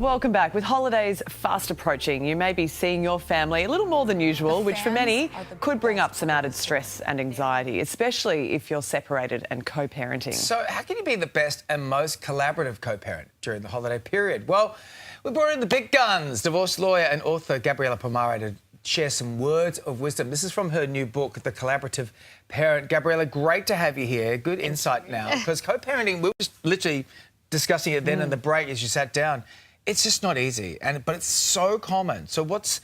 Welcome back. With holidays fast approaching, you may be seeing your family a little more than usual, which for many could bring up some added stress and anxiety, especially if you're separated and co-parenting. So how can you be the best and most collaborative co-parent during the holiday period? Well, we brought in the big guns, divorce lawyer and author Gabriella Pomare, to share some words of wisdom. This is from her new book, The Collaborative Parent. Gabriella, great to have you here. Good insight now, because co-parenting, we were just literally discussing it then in the break as you sat down. It's just not easy, but it's so common. So what's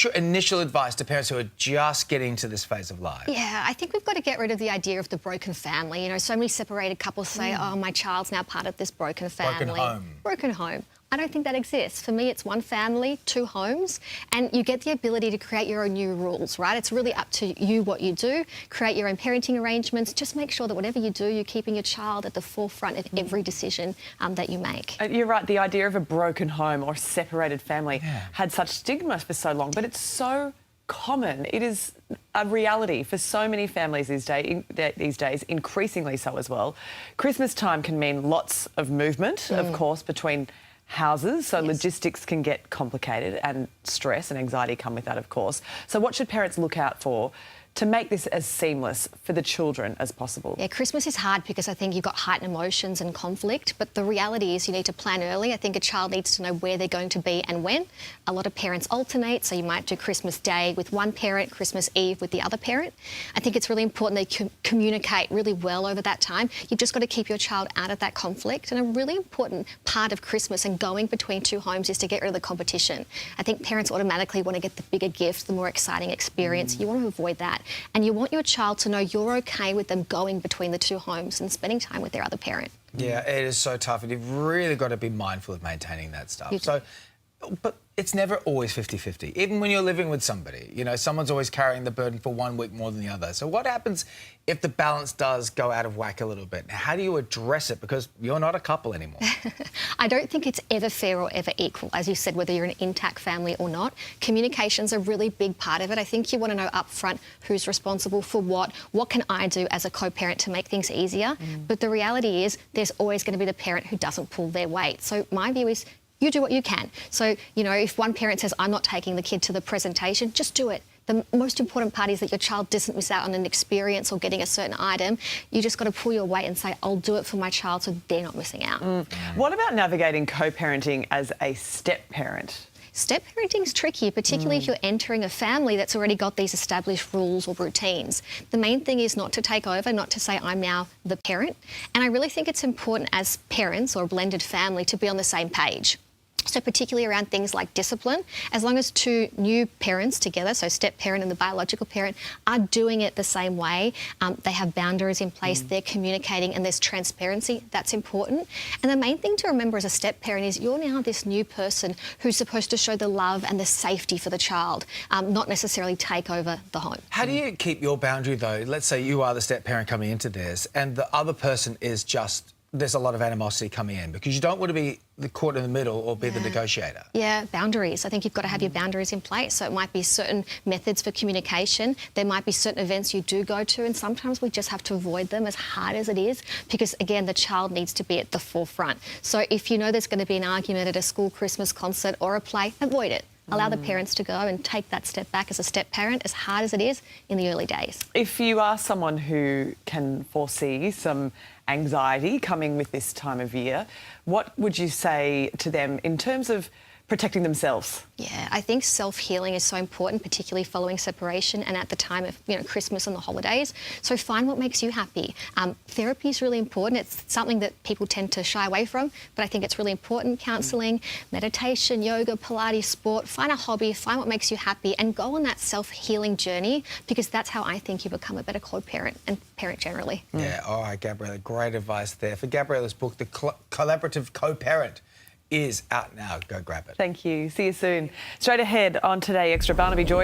your initial advice to parents who are just getting to this phase of life? Yeah, I think we've got to get rid of the idea of the broken family. You know, so many separated couples say, oh, my child's now part of this broken family. Broken home. Broken home. I don't think that exists. For me, it's one family, two homes, and you get the ability to create your own new rules, right? It's really up to you what you do, create your own parenting arrangements. Just make sure that whatever you do, you're keeping your child at the forefront of every decision that you make. You're right, the idea of a broken home or separated family had such stigma for so long, but it's so common. It is a reality for so many families these days, increasingly so as well. Christmas time can mean lots of movement, of course, between houses, so logistics can get complicated and stress and anxiety come with that, of course. So what should parents look out for to make this as seamless for the children as possible? Yeah, Christmas is hard because I think you've got heightened emotions and conflict, but the reality is you need to plan early. I think a child needs to know where they're going to be and when. A lot of parents alternate, so you might do Christmas Day with one parent, Christmas Eve with the other parent. I think it's really important they communicate really well over that time. You've just got to keep your child out of that conflict, and a really important part of Christmas and going between two homes is to get rid of the competition. I think parents automatically want to get the bigger gift, the more exciting experience. You want to avoid that. And you want your child to know you're okay with them going between the two homes and spending time with their other parent. Yeah, it is so tough, and you've really got to be mindful of maintaining that stuff. But it's never always 50-50. Even when you're living with somebody, you know, someone's always carrying the burden for 1 week more than the other. So what happens if the balance does go out of whack a little bit? How do you address it? Because you're not a couple anymore. I don't think it's ever fair or ever equal. As you said, whether you're an intact family or not, communication's a really big part of it. I think you want to know up front who's responsible for what can I do as a co-parent to make things easier. But the reality is there's always going to be the parent who doesn't pull their weight. So my view is you do what you can. So, you know, if one parent says, I'm not taking the kid to the presentation, just do it. The most important part is that your child doesn't miss out on an experience or getting a certain item. You just got to pull your weight and say, I'll do it for my child so they're not missing out. What about navigating co-parenting as a step-parent? Step parenting is tricky, particularly if you're entering a family that's already got these established rules or routines. The main thing is not to take over, not to say I'm now the parent. And I really think it's important as parents or a blended family to be on the same page. So particularly around things like discipline, as long as two new parents together, so step parent and the biological parent, are doing it the same way, they have boundaries in place, they're communicating and there's transparency, that's important. And the main thing to remember as a step parent is you're now this new person who's supposed to show the love and the safety for the child, not necessarily take over the home. How do you keep your boundary though? Let's say you are the step parent coming into this and the other person is just, there's a lot of animosity coming in, because you don't want to be the caught in the middle or be the negotiator. Yeah, boundaries. I think you've got to have your boundaries in place. So it might be certain methods for communication. There might be certain events you do go to, and sometimes we just have to avoid them, as hard as it is, because again, the child needs to be at the forefront. So if you know there's going to be an argument at a school Christmas concert or a play, avoid it. Allow the parents to go and take that step back as a step parent, as hard as it is in the early days. If you are someone who can foresee some anxiety coming with this time of year, what would you say to them in terms of protecting themselves? Yeah, I think self-healing is so important, particularly following separation and at the time of, you know, Christmas and the holidays. So find what makes you happy. Therapy is really important. It's something that people tend to shy away from, but I think it's really important. Counselling, meditation, yoga, Pilates, sport. Find a hobby, find what makes you happy and go on that self-healing journey, because that's how I think you become a better co-parent and parent generally. Yeah, all right, Gabriella, great advice there. For Gabriella's book, The Collaborative Co-Parent is out now. Go grab it. Thank you. See you soon. Straight ahead on Today Extra, Barnaby Joy